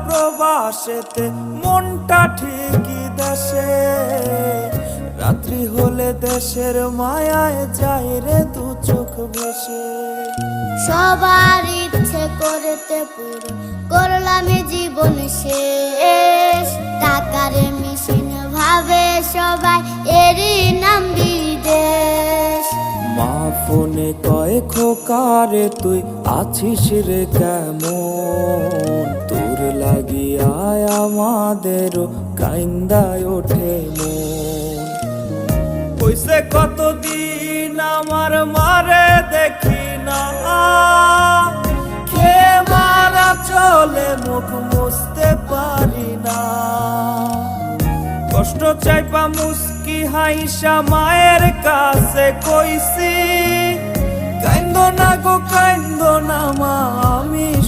প্রবাসেতে মনটা ঠিকই দেশে, রাত্রি হলে দেশের মায়ায় যায় রে দু চোখ ভেসে। সবার ইচ্ছে করতে পুরো করলাম জীবন শেষ, টাকার মেশিন ভাবে সবাই এরই নাম বিদেশ। মা ফোনে কয় খোকারে তুই আছিস রে কেমন, তোর লাগিয়ায় আমাদেরও কাইন্দায় ওঠে মন। কইছে কতদিন আমার মারে দেখি না, খেয়ে মারা চলে মুখ মুছতে পারি না। কষ্ট চাইপা মুস্কি হাইসা মায়ের কাছে কইছি, কাইন্দ না গো কাইন্দ না মা, আমি